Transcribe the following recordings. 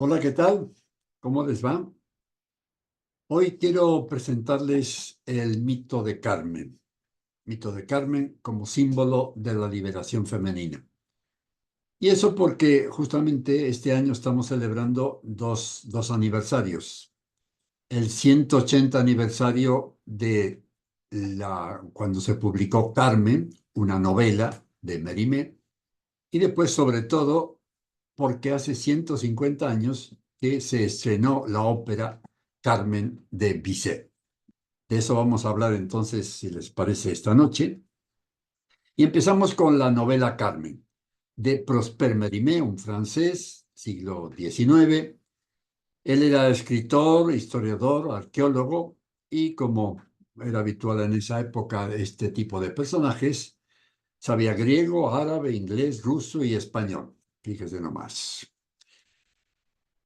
Hola, ¿qué tal? ¿Cómo les va? Hoy quiero presentarles el mito de Carmen. Mito de Carmen como símbolo de la liberación femenina. Y eso porque justamente este año estamos celebrando dos aniversarios. El 180 aniversario de cuando se publicó Carmen, una novela de Mérimée, y después, sobre todo, porque hace 150 años que se estrenó la ópera Carmen de Bizet. De eso vamos a hablar entonces, si les parece, esta noche. Y empezamos con la novela Carmen, de Prosper Mérimée, un francés, siglo XIX. Él era escritor, historiador, arqueólogo, y como era habitual en esa época este tipo de personajes, sabía griego, árabe, inglés, ruso y español. Fíjese nomás.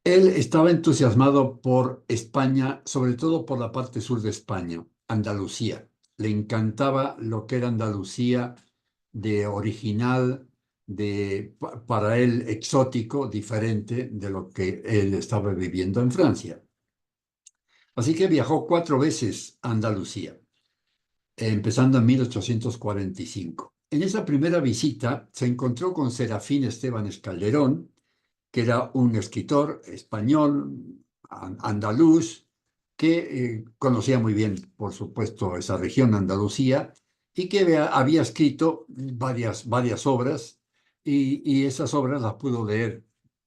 Él estaba entusiasmado por España, sobre todo por la parte sur de España, Andalucía. Le encantaba lo que era Andalucía de original, para él exótico, diferente de lo que él estaba viviendo en Francia. Así que viajó 4 veces a Andalucía, empezando en 1845. En esa primera visita se encontró con Serafín Esteban Calderón, que era un escritor español, andaluz, que conocía muy bien, por supuesto, esa región, Andalucía, y que había escrito varias obras, y esas obras las pudo leer,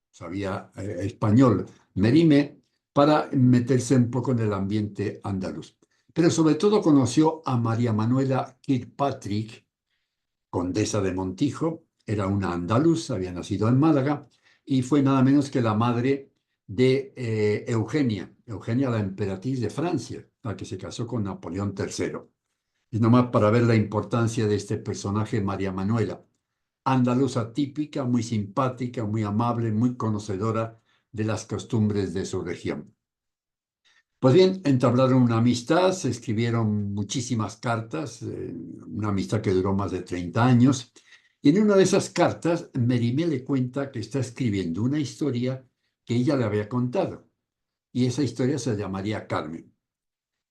sabía español, Merime, para meterse un poco en el ambiente andaluz. Pero sobre todo conoció a María Manuela Kirkpatrick, condesa de Montijo, era una andaluza, había nacido en Málaga y fue nada menos que la madre de Eugenia la emperatriz de Francia, la que se casó con Napoleón III. Y nomás para ver la importancia de este personaje, María Manuela, andaluza típica, muy simpática, muy amable, muy conocedora de las costumbres de su región. Pues bien, entablaron una amistad, se escribieron muchísimas cartas, una amistad que duró más de 30 años, y en una de esas cartas, Mérimée le cuenta que está escribiendo una historia que ella le había contado, y esa historia se llamaría Carmen.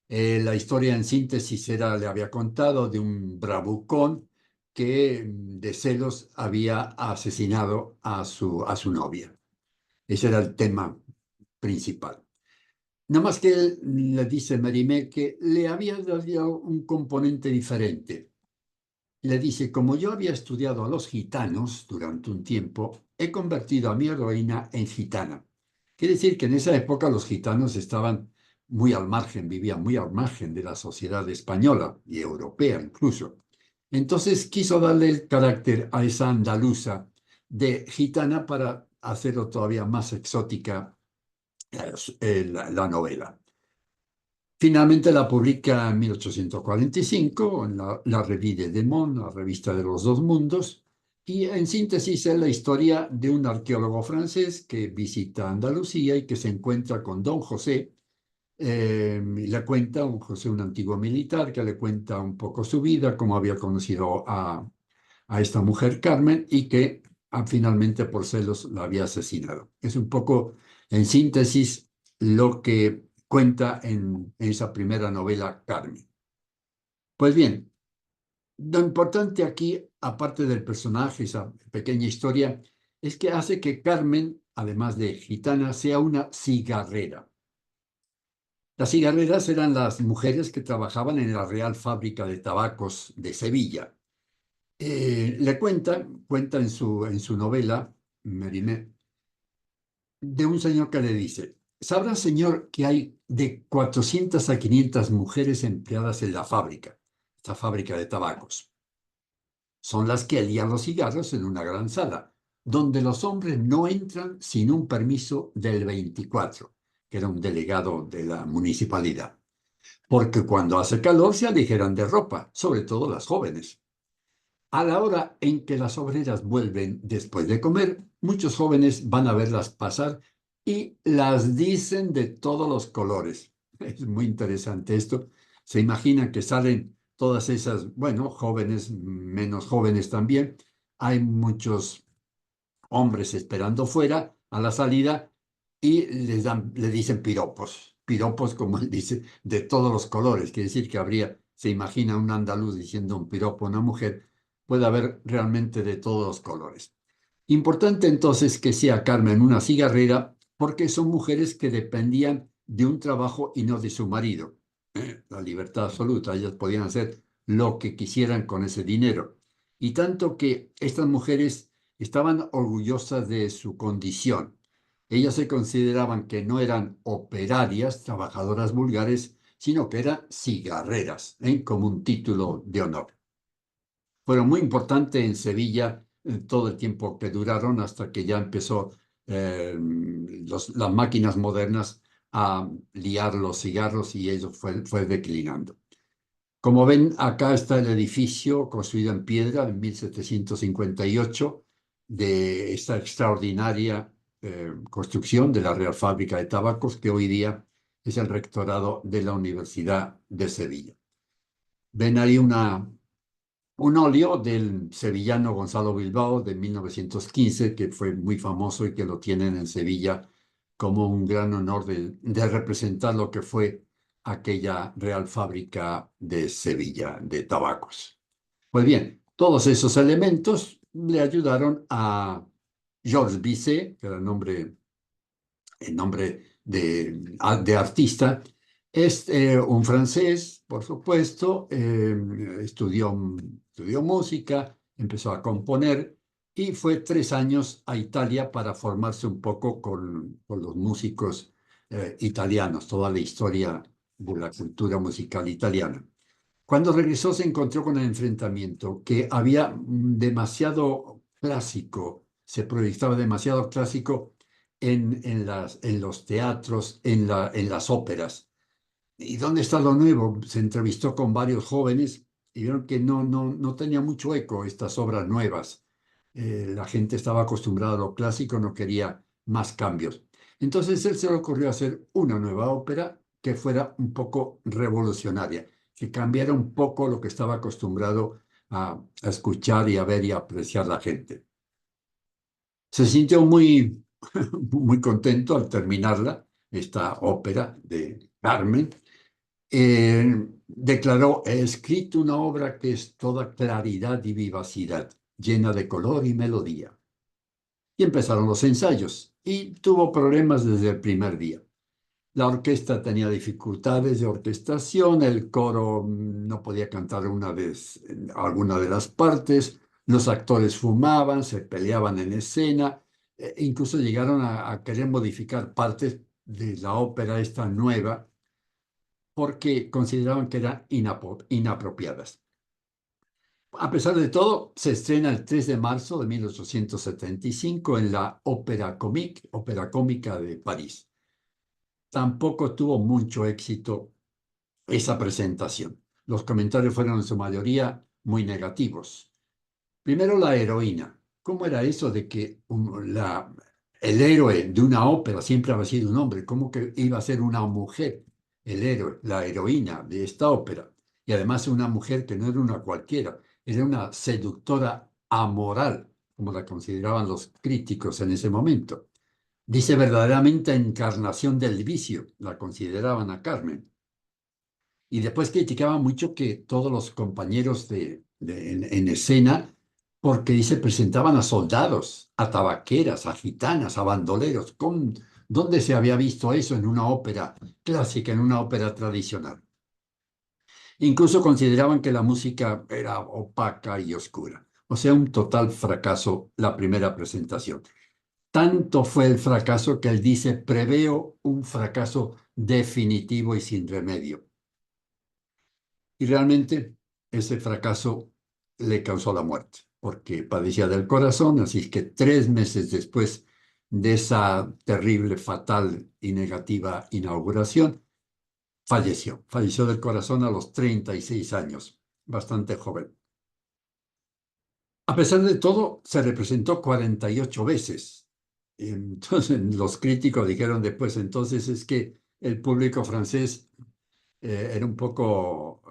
La historia en síntesis le había contado de un bravucón que de celos había asesinado a su novia. Ese era el tema principal. Nada más que él le dice Mérimée que le había dado un componente diferente. Le dice, como yo había estudiado a los gitanos durante un tiempo, he convertido a mi heroína en gitana. Quiere decir que en esa época los gitanos estaban muy al margen, vivían muy al margen de la sociedad española y europea incluso. Entonces quiso darle el carácter a esa andaluza de gitana para hacerlo todavía más exótica la novela. Finalmente la publica en 1845 en la Revue des Mondes, la revista de los dos mundos, y en síntesis es la historia de un arqueólogo francés que visita Andalucía y que se encuentra con Don José, y le cuenta, Don José, un antiguo militar, que le cuenta un poco su vida, cómo había conocido a esta mujer Carmen y que finalmente por celos la había asesinado. Es un poco, en síntesis, lo que cuenta en esa primera novela Carmen. Pues bien, lo importante aquí, aparte del personaje, esa pequeña historia, es que hace que Carmen, además de gitana, sea una cigarrera. Las cigarreras eran las mujeres que trabajaban en la Real Fábrica de Tabacos de Sevilla. Le cuenta en su novela, Mérimée, de un señor que le dice, ¿sabrá, señor, que hay de 400 a 500 mujeres empleadas en la fábrica, esta fábrica de tabacos? Son las que alían los cigarros en una gran sala, donde los hombres no entran sin un permiso del 24, que era un delegado de la municipalidad, porque cuando hace calor se aligeran de ropa, sobre todo las jóvenes. A la hora en que las obreras vuelven después de comer, muchos jóvenes van a verlas pasar y las dicen de todos los colores. Es muy interesante esto. Se imaginan que salen todas esas, bueno, jóvenes, menos jóvenes también. Hay muchos hombres esperando fuera a la salida y le dicen piropos. Piropos, como él dice, de todos los colores. Quiere decir que se imagina un andaluz diciendo un piropo a una mujer, puede haber realmente de todos los colores. Importante entonces que sea Carmen una cigarrera, porque son mujeres que dependían de un trabajo y no de su marido. La libertad absoluta, ellas podían hacer lo que quisieran con ese dinero. Y tanto que estas mujeres estaban orgullosas de su condición. Ellas se consideraban que no eran operarias, trabajadoras vulgares, sino que eran cigarreras, como un título de honor. Fueron muy importantes en Sevilla todo el tiempo que duraron hasta que ya empezó las máquinas modernas a liar los cigarros y eso fue declinando. Como ven, acá está el edificio construido en piedra de 1758 de esta extraordinaria construcción de la Real Fábrica de Tabacos, que hoy día es el rectorado de la Universidad de Sevilla. Ven ahí un óleo del sevillano Gonzalo Bilbao de 1915, que fue muy famoso y que lo tienen en Sevilla como un gran honor de representar lo que fue aquella Real Fábrica de Sevilla de tabacos. Pues bien, todos esos elementos le ayudaron a Georges Bizet, que era el nombre de artista, es un francés, por supuesto, estudió música, empezó a componer y fue 3 años a Italia para formarse un poco con los músicos italianos, toda la historia de la cultura musical italiana. Cuando regresó se encontró con el enfrentamiento, que había demasiado clásico, se proyectaba demasiado clásico en los teatros, en las óperas. ¿Y dónde está lo nuevo? Se entrevistó con varios jóvenes y vieron que no tenía mucho eco estas obras nuevas. La gente estaba acostumbrada a lo clásico, no quería más cambios. Entonces él se le ocurrió hacer una nueva ópera que fuera un poco revolucionaria, que cambiara un poco lo que estaba acostumbrado a escuchar y a ver y a apreciar la gente. Se sintió muy contento al terminarla, esta ópera de Carmen. Declaró: he escrito una obra que es toda claridad y vivacidad, llena de color y melodía. Y empezaron los ensayos y tuvo problemas desde el primer día. La orquesta tenía dificultades de orquestación, el coro no podía cantar alguna de las partes, los actores fumaban, se peleaban en escena, incluso llegaron a querer modificar partes de la ópera esta nueva porque consideraban que eran inapropiadas. A pesar de todo, se estrena el 3 de marzo de 1875 en la Ópera Cómica de París. Tampoco tuvo mucho éxito esa presentación. Los comentarios fueron en su mayoría muy negativos. Primero, la heroína. ¿Cómo era eso de que el héroe de una ópera siempre había sido un hombre? ¿Cómo que iba a ser una mujer el héroe, la heroína de esta ópera? Y además una mujer que no era una cualquiera, era una seductora amoral, como la consideraban los críticos en ese momento. Dice verdaderamente encarnación del vicio, la consideraban a Carmen. Y después criticaban mucho que todos los compañeros en escena, porque dice, presentaban a soldados, a tabaqueras, a gitanas, a bandoleros. ¿Dónde se había visto eso en una ópera clásica, en una ópera tradicional? Incluso consideraban que la música era opaca y oscura. O sea, un total fracaso la primera presentación. Tanto fue el fracaso que él dice: preveo un fracaso definitivo y sin remedio. Y realmente ese fracaso le causó la muerte, porque padecía del corazón, así que 3 meses después de esa terrible, fatal y negativa inauguración, falleció. Falleció del corazón a los 36 años, bastante joven. A pesar de todo, se representó 48 veces. Entonces, los críticos dijeron después, entonces es que el público francés era un poco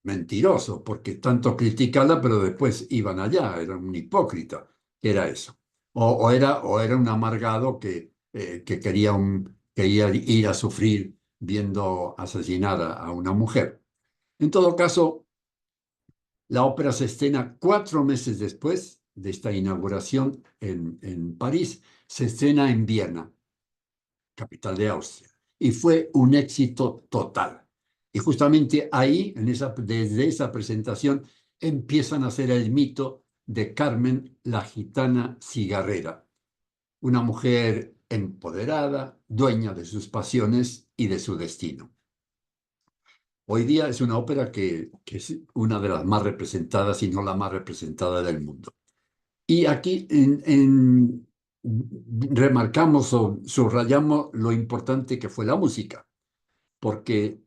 mentiroso, porque tanto criticarla, pero después iban allá, era un hipócrita, que era eso. O era un amargado que que quería ir a sufrir viendo asesinar a una mujer. En todo caso, la ópera se estrena 4 meses después de esta inauguración en París, se estrena en Viena, capital de Austria, y fue un éxito total. Y justamente ahí, desde esa presentación, empiezan a hacer el mito de Carmen, la gitana cigarrera, una mujer empoderada, dueña de sus pasiones y de su destino. Hoy día es una ópera que es una de las más representadas, si no la más representada del mundo. Y aquí remarcamos o subrayamos lo importante que fue la música, porque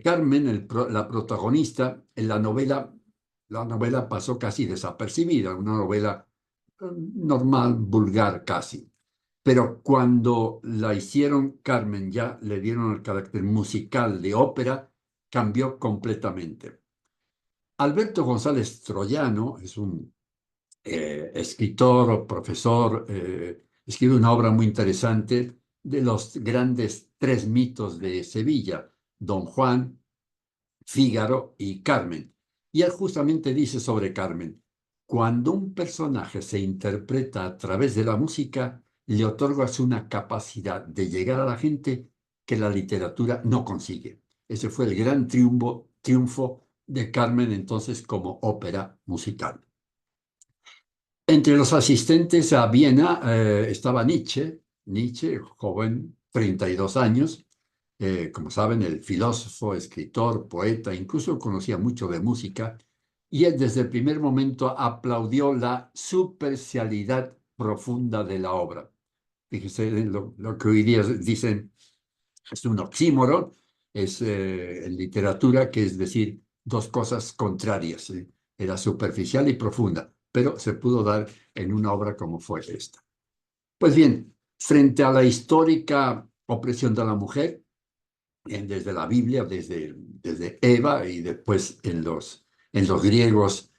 Carmen, la protagonista, en la novela pasó casi desapercibida, una novela normal, vulgar casi. Pero cuando la hicieron Carmen, ya le dieron el carácter musical de ópera, cambió completamente. Alberto González Troyano es un escritor, profesor, escribe una obra muy interesante de los grandes tres mitos de Sevilla, Don Juan, Fígaro y Carmen. Y él justamente dice sobre Carmen, cuando un personaje se interpreta a través de la música, le otorgas una capacidad de llegar a la gente que la literatura no consigue. Ese fue el gran triunfo de Carmen entonces como ópera musical. Entre los asistentes a Viena estaba Nietzsche, joven, 32 años, como saben, el filósofo, escritor, poeta, incluso conocía mucho de música, y él desde el primer momento aplaudió la superficialidad profunda de la obra. Fíjese lo que hoy día dicen es un oxímoron, es en literatura, que es decir, dos cosas contrarias. Era superficial y profunda, pero se pudo dar en una obra como fue esta. Pues bien, frente a la histórica opresión de la mujer, desde la Biblia, desde Eva y después en los griegos,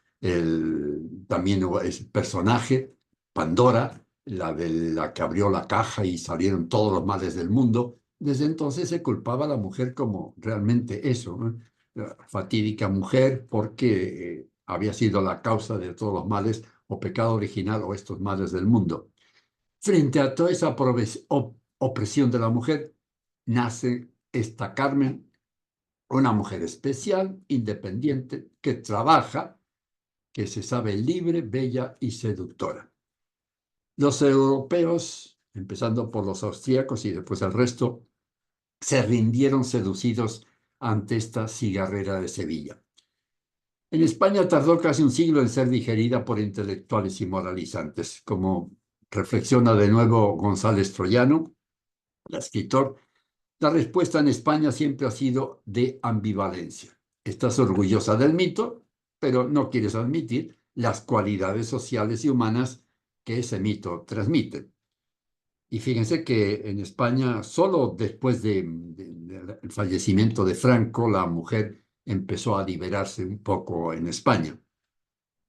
también hubo ese personaje, Pandora, la que abrió la caja y salieron todos los males del mundo. Desde entonces se culpaba a la mujer como realmente eso, ¿no? La fatídica mujer porque había sido la causa de todos los males o pecado original o estos males del mundo. Frente a toda esa opresión de la mujer, nace esta Carmen, una mujer especial, independiente, que trabaja, que se sabe libre, bella y seductora. Los europeos, empezando por los austríacos y después el resto, se rindieron seducidos ante esta cigarrera de Sevilla. En España tardó casi un siglo en ser digerida por intelectuales y moralizantes, como reflexiona de nuevo González Troyano, el escritor. La respuesta en España siempre ha sido de ambivalencia. Estás orgullosa del mito, pero no quieres admitir las cualidades sociales y humanas que ese mito transmite. Y fíjense que en España, solo después del fallecimiento de Franco, la mujer empezó a liberarse un poco en España.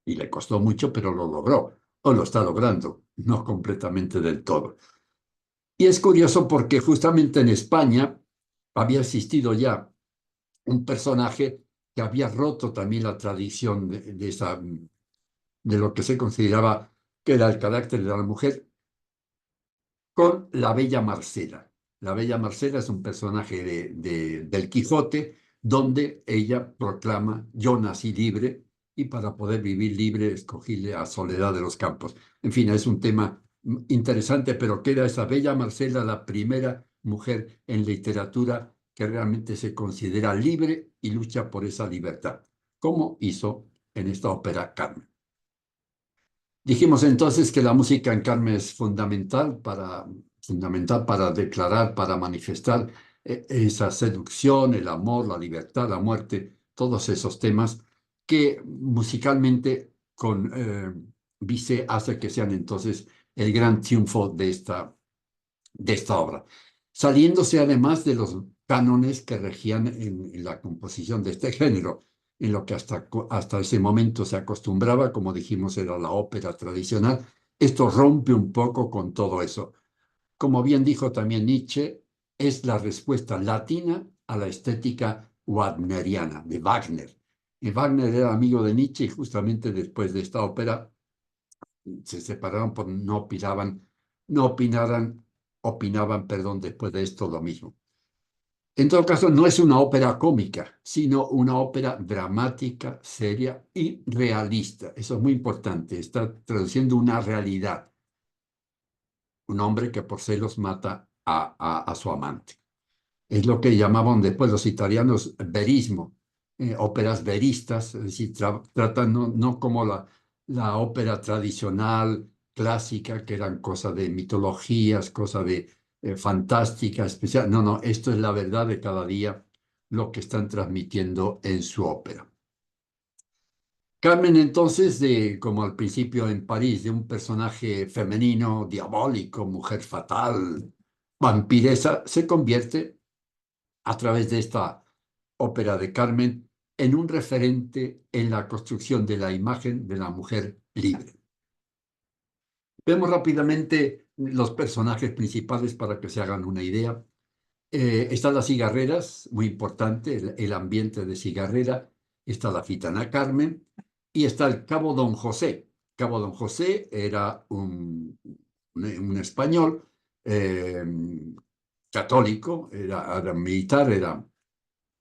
Y le costó mucho, pero lo logró, o lo está logrando, no completamente del todo. Y es curioso porque justamente en España había existido ya un personaje que había roto también la tradición de lo que se consideraba que era el carácter de la mujer, con la Bella Marcela. La Bella Marcela es un personaje del Quijote, donde ella proclama, yo nací libre y para poder vivir libre escogí la soledad de los campos. En fin, es un tema interesante, pero queda esa Bella Marcela, la primera mujer en literatura que realmente se considera libre y lucha por esa libertad, como hizo en esta ópera Carmen. Dijimos entonces que la música en Carmen es fundamental para declarar, para manifestar esa seducción, el amor, la libertad, la muerte, todos esos temas que musicalmente con Bizet hace que sean entonces el gran triunfo de esta obra, saliéndose además de los cánones que regían en la composición de este género, en lo que hasta ese momento se acostumbraba, como dijimos, era la ópera tradicional. Esto rompe un poco con todo eso. como bien dijo también Nietzsche, es la respuesta latina a la estética wagneriana de Wagner. Y Wagner era amigo de Nietzsche y justamente después de esta ópera se separaron por opinaban, perdón, después de esto lo mismo. En todo caso, no es una ópera cómica, sino una ópera dramática, seria y realista. Eso es muy importante. Está traduciendo una realidad. Un hombre que por celos mata a su amante. Es lo que llamaban después los italianos verismo, óperas veristas, es decir, tratan no como la ópera tradicional, clásica, que eran cosas de mitologías, cosas de fantástica, especial. No, no, esto es la verdad de cada día, lo que están transmitiendo en su ópera. Carmen, entonces, como al principio en París, de un personaje femenino, diabólico, mujer fatal, vampiresa, se convierte a través de esta ópera de Carmen en un referente en la construcción de la imagen de la mujer libre. Vemos rápidamente los personajes principales para que se hagan una idea. Están las cigarreras, muy importante, el ambiente de cigarrera. Está la gitana Carmen y está el cabo Don José. Cabo Don José era un español católico, era militar,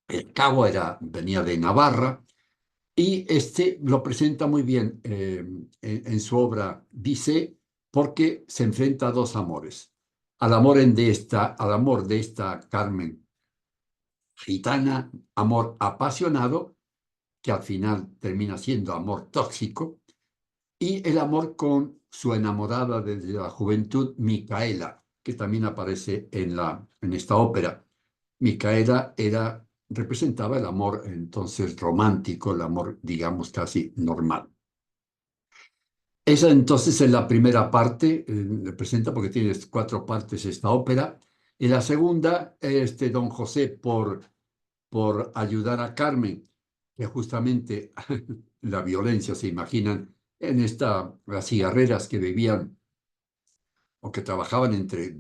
el cabo venía de Navarra y este lo presenta muy bien en su obra Dice, porque se enfrenta a dos amores. Al amor de esta Carmen gitana, amor apasionado, que al final termina siendo amor tóxico, y el amor con su enamorada desde la juventud, Micaela, que también aparece en esta ópera. Micaela representaba el amor entonces romántico, el amor, digamos, casi normal. Esa entonces es la primera parte, representa porque tiene 4 partes esta ópera. En la segunda, Don José, por ayudar a Carmen, que justamente la violencia, se imaginan, las cigarreras que bebían o que trabajaban entre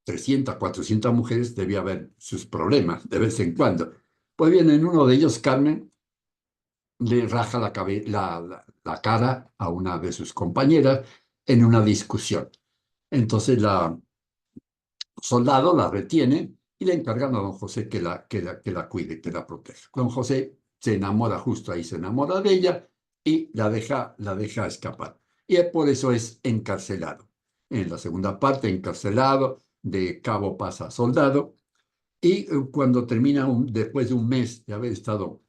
300, 400 mujeres, debía haber sus problemas de vez en cuando. Pues bien, en uno de ellos, Carmen le raja la cara a una de sus compañeras en una discusión. Entonces la soldado la retiene y le encargan a don José que la cuide, que la proteja. Don José se enamora justo ahí, se enamora de ella y la deja escapar. Y por eso es encarcelado. En la segunda parte, encarcelado, de cabo pasa a soldado, y cuando termina, después de un mes de haber estado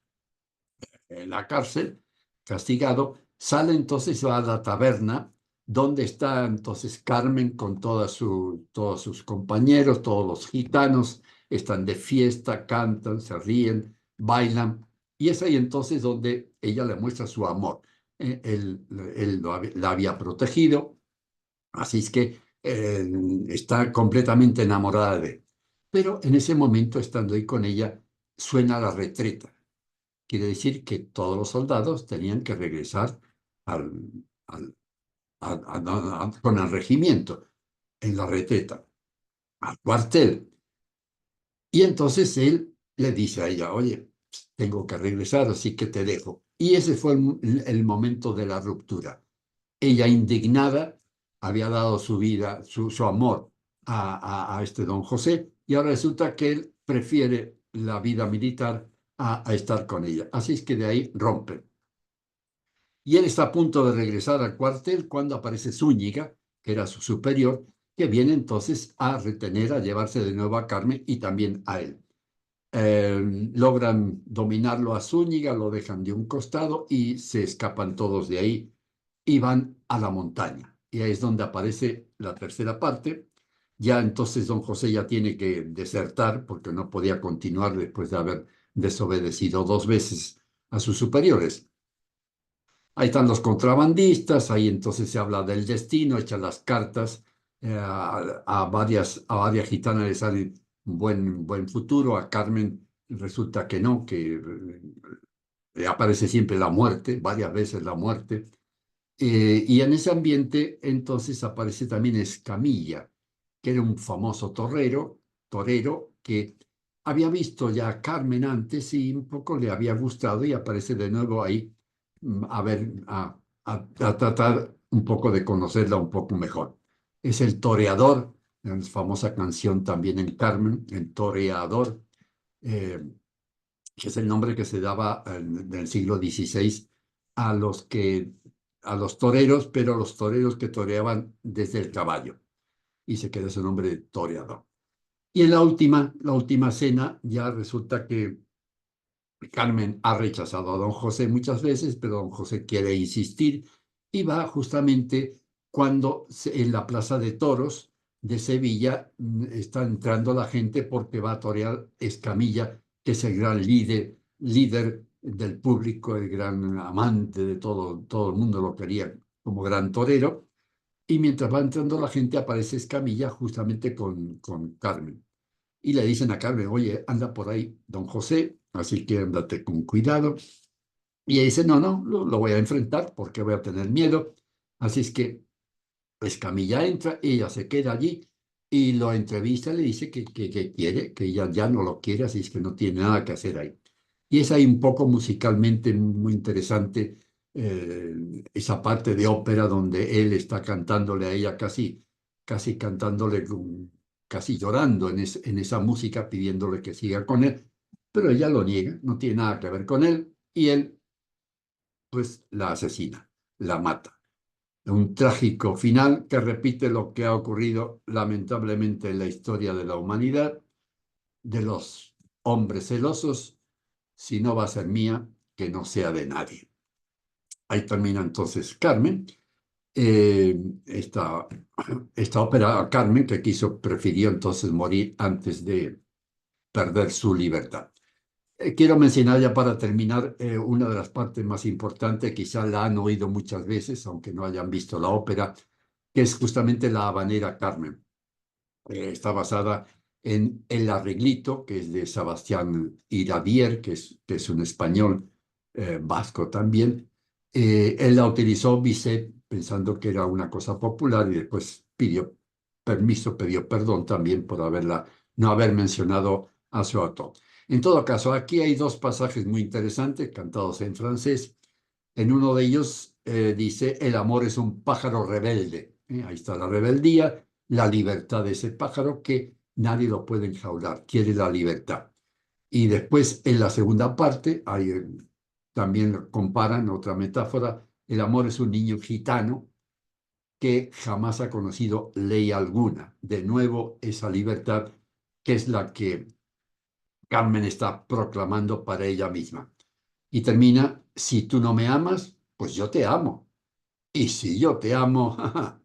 en la cárcel, castigado, sale entonces, va a la taberna, donde está entonces Carmen con todos sus compañeros, todos los gitanos, están de fiesta, cantan, se ríen, bailan, y es ahí entonces donde ella le muestra su amor. Él la había protegido, así es que está completamente enamorada de él. Pero en ese momento, estando ahí con ella, suena la retreta. Quiere decir que todos los soldados tenían que regresar al, al- con el regimiento, en la retreta, al cuartel. Y entonces él le dice a ella, oye, tengo que regresar, así que te dejo. Y ese fue el momento de la ruptura. Ella, indignada, había dado su vida, su amor a este don José, y ahora resulta que él prefiere la vida militar a estar con ella. Así es que de ahí rompen. Y él está a punto de regresar al cuartel cuando aparece Zúñiga, que era su superior, que viene entonces a retener, a llevarse de nuevo a Carmen y también a él. Logran dominarlo a Zúñiga, lo dejan de un costado y se escapan todos de ahí y van a la montaña. Y ahí es donde aparece la tercera parte. Ya entonces don José ya tiene que desertar porque no podía continuar después de haber desobedecido 2 veces a sus superiores. Ahí están los contrabandistas, ahí entonces se habla del destino, echan las cartas, a varias gitanas les sale un buen futuro, a Carmen resulta que no, que le aparece siempre la muerte, varias veces la muerte. Y en ese ambiente entonces aparece también Escamilla, que era un famoso torero que había visto ya a Carmen antes y un poco le había gustado y aparece de nuevo ahí a ver, a tratar un poco de conocerla un poco mejor. Es el toreador, la famosa canción también en Carmen, el toreador, que es el nombre que se daba en el siglo XVI a a los toreros, pero los toreros que toreaban desde el caballo. Y se queda ese nombre de toreador. Y en la última cena, ya resulta que Carmen ha rechazado a don José muchas veces, pero don José quiere insistir y va justamente cuando en la Plaza de Toros de Sevilla está entrando la gente porque va a torear Escamilla, que es el gran líder del público, el gran amante de todo el mundo lo quería como gran torero. Y mientras va entrando la gente aparece Escamilla justamente con Carmen y le dicen a Carmen, oye, anda por ahí don José, así que ándate con cuidado. Y ella dice, no, no, lo voy a enfrentar porque voy a tener miedo. Así es que Escamilla entra, ella se queda allí y lo entrevista, le dice que quiere, que ella ya no lo quiere, así es que no tiene nada que hacer ahí. Y es ahí un poco musicalmente muy interesante esa parte de ópera donde él está cantándole a ella casi cantándole, casi llorando en esa música, pidiéndole que siga con él, pero ella lo niega, no tiene nada que ver con él y él pues la asesina, la mata. Un trágico final que repite lo que ha ocurrido lamentablemente en la historia de la humanidad, de los hombres celosos, si no va a ser mía, que no sea de nadie. Ahí termina entonces Carmen, esta, esta ópera Carmen que prefirió entonces morir antes de perder su libertad. Quiero mencionar ya para terminar una de las partes más importantes, quizás la han oído muchas veces, aunque no hayan visto la ópera, que es justamente la habanera Carmen. Está basada en El Arreglito, que es de Sebastián Iradier, que es un español vasco también. Él la utilizó Bizet pensando que era una cosa popular y después pidió permiso, pidió perdón también por no haber mencionado a su autor. En todo caso, aquí hay dos pasajes muy interesantes cantados en francés. En uno de ellos dice, el amor es un pájaro rebelde. Ahí está la rebeldía, la libertad de ese pájaro que nadie lo puede enjaular, quiere la libertad. Y después en la segunda parte, también comparan otra metáfora, el amor es un niño gitano que jamás ha conocido ley alguna. De nuevo, esa libertad que es la que Carmen está proclamando para ella misma. Y termina, si tú no me amas, pues yo te amo. Y si yo te amo,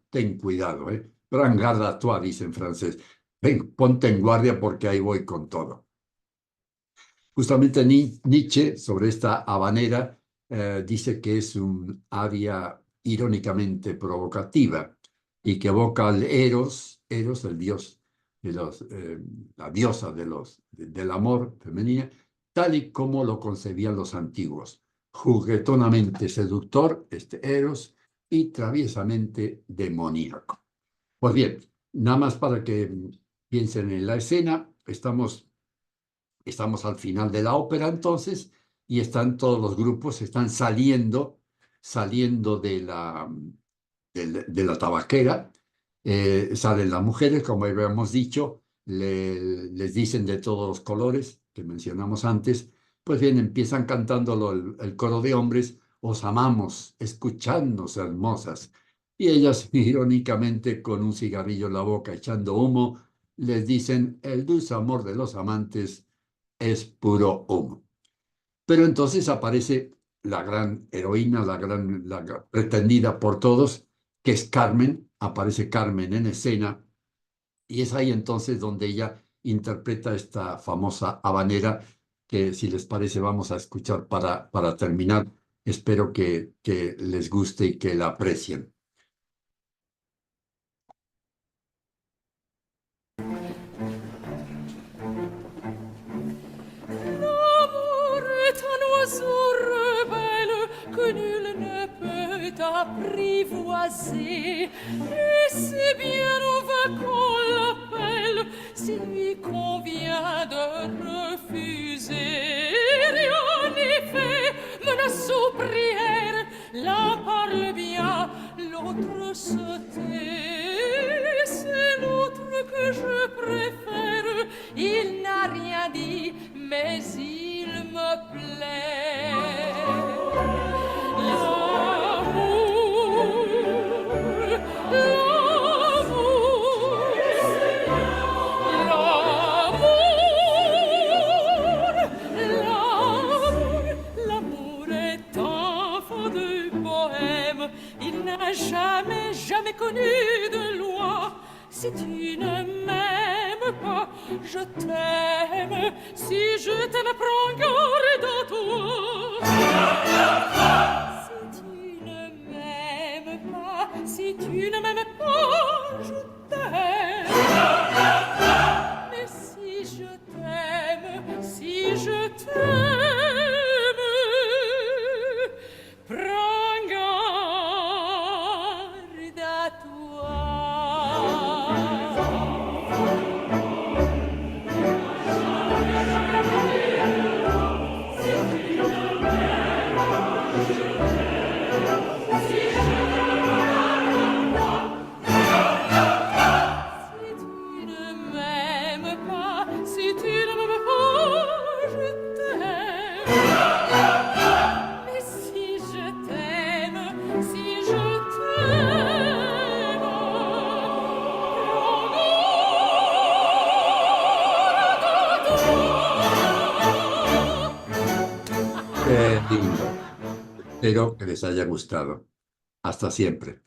ten cuidado, ¿eh? Prends garde à toi, dice en francés. Ven, ponte en guardia porque ahí voy con todo. Justamente Nietzsche, sobre esta habanera, dice que es un aria irónicamente provocativa y que evoca al Eros, el dios la diosa del amor femenina, tal y como lo concebían los antiguos. Juguetonamente seductor, este Eros, y traviesamente demoníaco. Pues bien, nada más para que piensen en la escena, estamos al final de la ópera entonces y están todos los grupos, están saliendo de la tabaquera, salen las mujeres, como habíamos dicho, les dicen de todos los colores que mencionamos antes, pues bien, empiezan cantándolo el coro de hombres, os amamos, escuchadnos hermosas. Y ellas, irónicamente, con un cigarrillo en la boca, echando humo, les dicen, el dulce amor de los amantes es puro humo. Pero entonces aparece la gran heroína, pretendida por todos, que es Carmen, aparece Carmen en escena, y es ahí entonces donde ella interpreta esta famosa habanera que si les parece vamos a escuchar para terminar. Espero que les guste y que la aprecien. L'amour est un oiseau rebelle que nul ne peut apprivoiser. Et c'est bien nous qu'on l'a s'il convient de refuser. Rien n'est fait, menace ou prière, l'un parle bien, l'autre se tait. C'est l'autre que je préfère, il n'a rien dit, mais il me plaît. L'amour est enfant de bohème, il n'a jamais connu de loi. Si tu ne m'aimes pas, je t'aime. Si je t'aime, prends garde à toi. Si tu ne m'aimes pas, si tu ne m'aimes pas, je t'aime. Mais si je t'aime, si je t'aime, prends garde à toi. Qué lindo. Espero que les haya gustado. Hasta siempre.